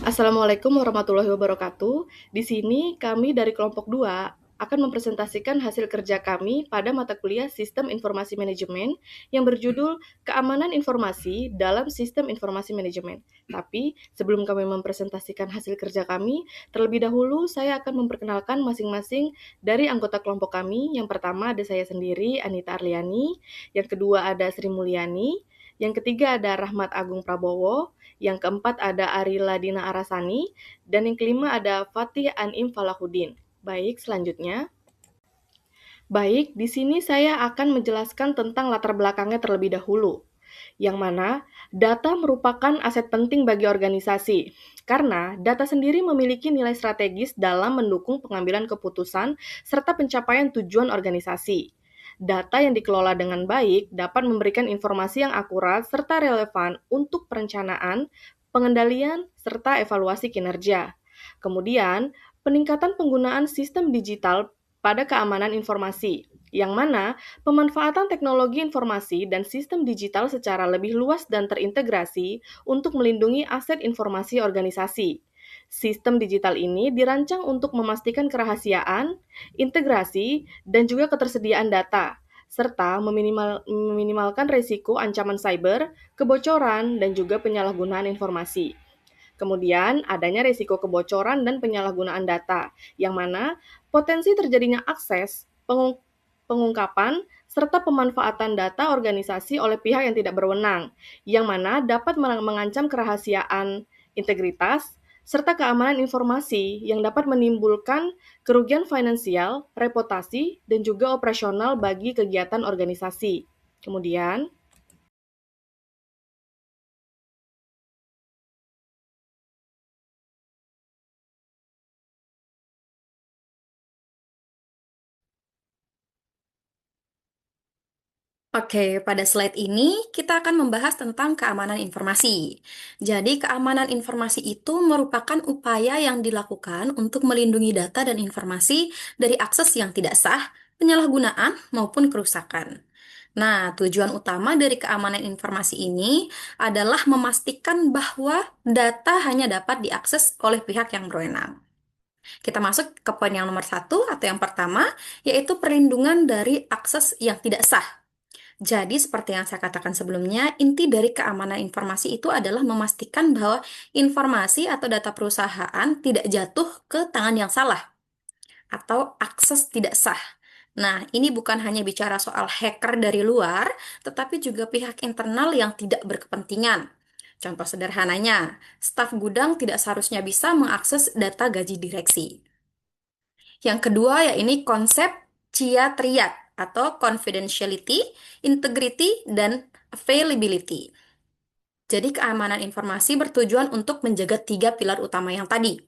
Assalamualaikum warahmatullahi wabarakatuh. Di sini kami dari kelompok 2 akan mempresentasikan hasil kerja kami pada mata kuliah Sistem Informasi Manajemen yang berjudul Keamanan Informasi dalam Sistem Informasi Manajemen. Tapi sebelum kami mempresentasikan hasil kerja kami, terlebih dahulu saya akan memperkenalkan masing-masing dari anggota kelompok kami. Yang pertama ada saya sendiri, Anita Arliani. Yang kedua ada Sri Mulyani. Yang ketiga ada Rahmat Agung Prabowo. Yang keempat ada Arila Dina Arasani, dan yang kelima ada Fatih Anim Falahuddin. Baik, selanjutnya. Baik, di sini saya akan menjelaskan tentang latar belakangnya terlebih dahulu, yang mana data merupakan aset penting bagi organisasi, karena data sendiri memiliki nilai strategis dalam mendukung pengambilan keputusan serta pencapaian tujuan organisasi. Data yang dikelola dengan baik dapat memberikan informasi yang akurat serta relevan untuk perencanaan, pengendalian, serta evaluasi kinerja. Kemudian, peningkatan penggunaan sistem digital pada keamanan informasi, yang mana pemanfaatan teknologi informasi dan sistem digital secara lebih luas dan terintegrasi untuk melindungi aset informasi organisasi. Sistem digital ini dirancang untuk memastikan kerahasiaan, integrasi, dan juga ketersediaan data, serta meminimalkan risiko ancaman cyber, kebocoran, dan juga penyalahgunaan informasi. Kemudian, adanya risiko kebocoran dan penyalahgunaan data, yang mana potensi terjadinya akses, pengungkapan, serta pemanfaatan data organisasi oleh pihak yang tidak berwenang, yang mana dapat mengancam kerahasiaan, integritas, serta keamanan informasi yang dapat menimbulkan kerugian finansial, reputasi, dan juga operasional bagi kegiatan organisasi. Kemudian, Oke, pada slide ini kita akan membahas tentang keamanan informasi. Jadi, keamanan informasi itu merupakan upaya yang dilakukan untuk melindungi data dan informasi dari akses yang tidak sah, penyalahgunaan, maupun kerusakan. Nah, tujuan utama dari keamanan informasi ini adalah memastikan bahwa data hanya dapat diakses oleh pihak yang berwenang. Kita masuk ke poin yang nomor satu atau yang pertama, yaitu perlindungan dari akses yang tidak sah. Jadi, seperti yang saya katakan sebelumnya, inti dari keamanan informasi itu adalah memastikan bahwa informasi atau data perusahaan tidak jatuh ke tangan yang salah atau akses tidak sah. Nah, ini bukan hanya bicara soal hacker dari luar, tetapi juga pihak internal yang tidak berkepentingan. Contoh sederhananya, staf gudang tidak seharusnya bisa mengakses data gaji direksi. Yang kedua, ya ini konsep CIA triad atau confidentiality, integrity, dan availability. Jadi keamanan informasi bertujuan untuk menjaga tiga pilar utama yang tadi.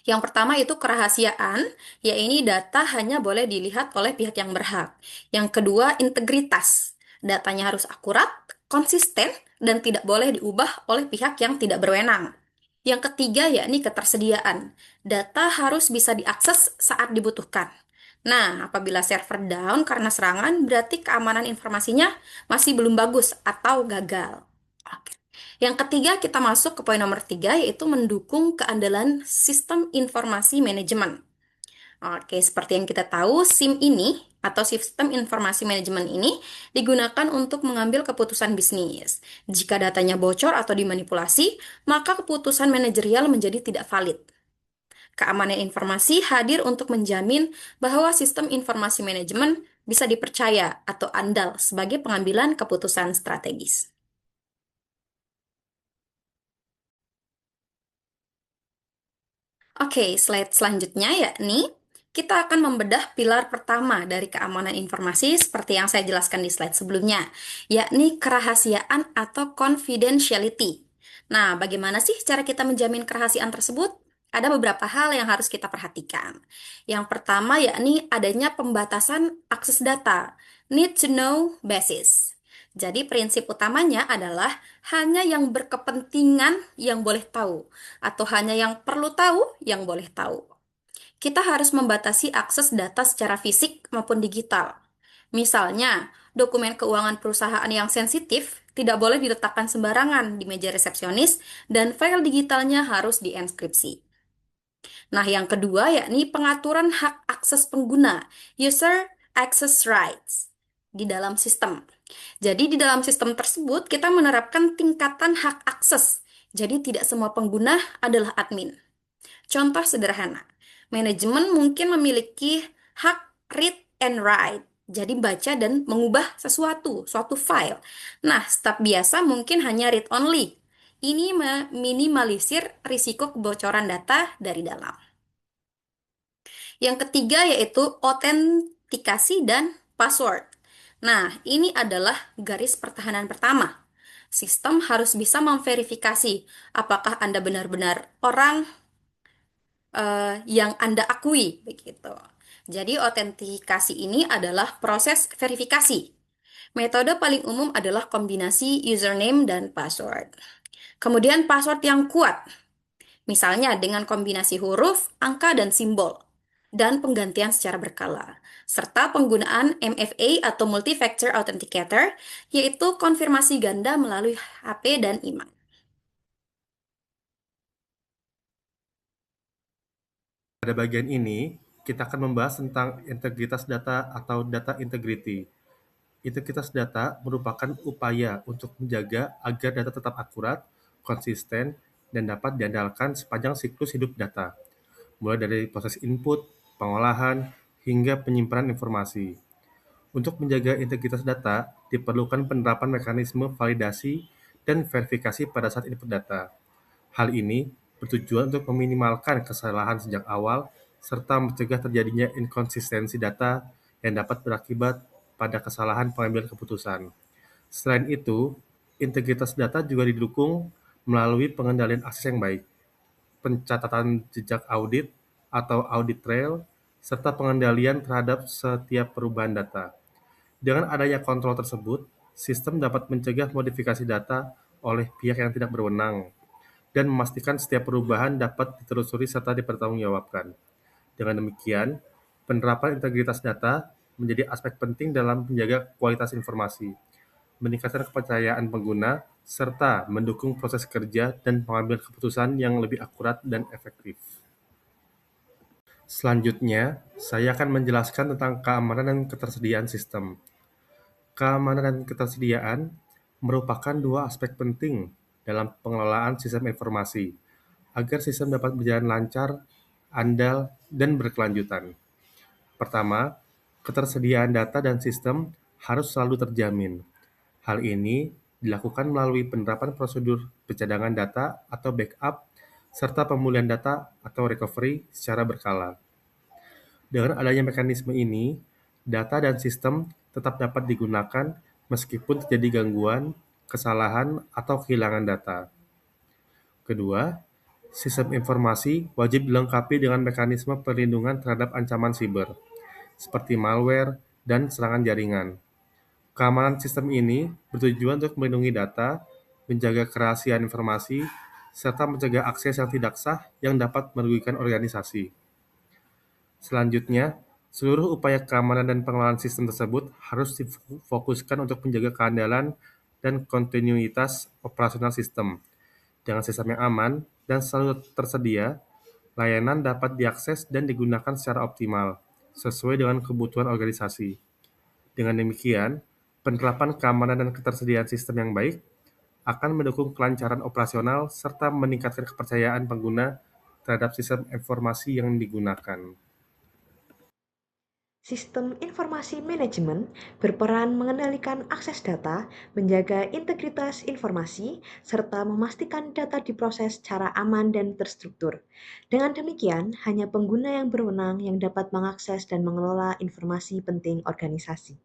Yang pertama itu kerahasiaan, yaitu data hanya boleh dilihat oleh pihak yang berhak. Yang kedua, integritas. Datanya harus akurat, konsisten, dan tidak boleh diubah oleh pihak yang tidak berwenang. Yang ketiga, yakni ketersediaan. Data harus bisa diakses saat dibutuhkan. Nah, apabila server down karena serangan, berarti keamanan informasinya masih belum bagus atau gagal. Oke. Yang ketiga, kita masuk ke poin nomor tiga, yaitu mendukung keandalan sistem informasi manajemen. Oke, seperti yang kita tahu, SIM ini atau sistem informasi manajemen ini digunakan untuk mengambil keputusan bisnis. Jika datanya bocor atau dimanipulasi, maka keputusan manajerial menjadi tidak valid. Keamanan informasi hadir untuk menjamin bahwa sistem informasi manajemen bisa dipercaya atau andal sebagai pengambilan keputusan strategis. Oke, slide selanjutnya yakni kita akan membedah pilar pertama dari keamanan informasi seperti yang saya jelaskan di slide sebelumnya, yakni kerahasiaan atau confidentiality. Nah, bagaimana sih cara kita menjamin kerahasiaan tersebut? Ada beberapa hal yang harus kita perhatikan. Yang pertama yakni adanya pembatasan akses data, need to know basis. Jadi prinsip utamanya adalah hanya yang berkepentingan yang boleh tahu, atau hanya yang perlu tahu yang boleh tahu. Kita harus membatasi akses data secara fisik maupun digital. Misalnya, dokumen keuangan perusahaan yang sensitif tidak boleh diletakkan sembarangan di meja resepsionis, dan file digitalnya harus dienkripsi. Nah, yang kedua yakni pengaturan hak akses pengguna, user access rights, di dalam sistem. Jadi di dalam sistem tersebut kita menerapkan tingkatan hak akses. Jadi tidak semua pengguna adalah admin. Contoh sederhana, manajemen mungkin memiliki hak read and write. Jadi baca dan mengubah suatu file. Nah, staf biasa mungkin hanya read only. Ini meminimalisir risiko kebocoran data dari dalam. Yang ketiga yaitu autentikasi dan password. Nah, ini adalah garis pertahanan pertama. Sistem harus bisa memverifikasi apakah Anda benar-benar orang yang Anda akui, begitu. Jadi, autentikasi ini adalah proses verifikasi. Metode paling umum adalah kombinasi username dan password. Kemudian password yang kuat, misalnya dengan kombinasi huruf, angka, dan simbol, dan penggantian secara berkala, serta penggunaan MFA atau Multi-Factor Authenticator, yaitu konfirmasi ganda melalui HP dan email. Pada bagian ini, kita akan membahas tentang integritas data atau data integrity. Integritas data merupakan upaya untuk menjaga agar data tetap akurat, konsisten, dan dapat diandalkan sepanjang siklus hidup data, mulai dari proses input, pengolahan, hingga penyimpanan informasi. Untuk menjaga integritas data, diperlukan penerapan mekanisme validasi dan verifikasi pada saat input data. Hal ini bertujuan untuk meminimalkan kesalahan sejak awal serta mencegah terjadinya inkonsistensi data yang dapat berakibat pada kesalahan pengambilan keputusan. Selain itu, integritas data juga didukung melalui pengendalian akses yang baik, pencatatan jejak audit atau audit trail, serta pengendalian terhadap setiap perubahan data. Dengan adanya kontrol tersebut, sistem dapat mencegah modifikasi data oleh pihak yang tidak berwenang dan memastikan setiap perubahan dapat ditelusuri serta dipertanggungjawabkan. Dengan demikian, penerapan integritas data menjadi aspek penting dalam menjaga kualitas informasi, meningkatkan kepercayaan pengguna, serta mendukung proses kerja dan pengambilan keputusan yang lebih akurat dan efektif. Selanjutnya, saya akan menjelaskan tentang keamanan dan ketersediaan sistem. Keamanan dan ketersediaan merupakan dua aspek penting dalam pengelolaan sistem informasi, agar sistem dapat berjalan lancar, andal, dan berkelanjutan. Pertama, ketersediaan data dan sistem harus selalu terjamin. Hal ini dilakukan melalui penerapan prosedur pencadangan data atau backup, serta pemulihan data atau recovery secara berkala. Dengan adanya mekanisme ini, data dan sistem tetap dapat digunakan meskipun terjadi gangguan, kesalahan, atau kehilangan data. Kedua, sistem informasi wajib dilengkapi dengan mekanisme perlindungan terhadap ancaman siber, seperti malware dan serangan jaringan. Keamanan sistem ini bertujuan untuk melindungi data, menjaga kerahasiaan informasi, serta mencegah akses yang tidak sah yang dapat merugikan organisasi. Selanjutnya, seluruh upaya keamanan dan pengelolaan sistem tersebut harus difokuskan untuk menjaga keandalan dan kontinuitas operasional sistem. Dengan sistem yang aman dan selalu tersedia, layanan dapat diakses dan digunakan secara optimal, sesuai dengan kebutuhan organisasi. Dengan demikian, penerapan keamanan dan ketersediaan sistem yang baik akan mendukung kelancaran operasional serta meningkatkan kepercayaan pengguna terhadap sistem informasi yang digunakan. Sistem informasi manajemen berperan mengendalikan akses data, menjaga integritas informasi, serta memastikan data diproses secara aman dan terstruktur. Dengan demikian, hanya pengguna yang berwenang yang dapat mengakses dan mengelola informasi penting organisasi.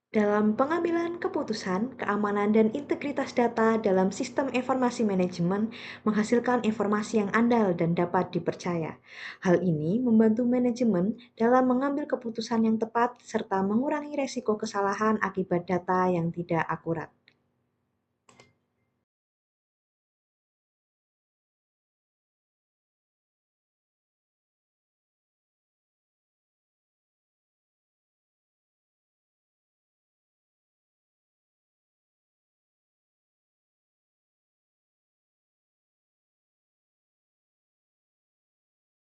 Dalam pengambilan keputusan, keamanan dan integritas data dalam sistem informasi manajemen menghasilkan informasi yang andal dan dapat dipercaya. Hal ini membantu manajemen dalam mengambil keputusan yang tepat serta mengurangi resiko kesalahan akibat data yang tidak akurat.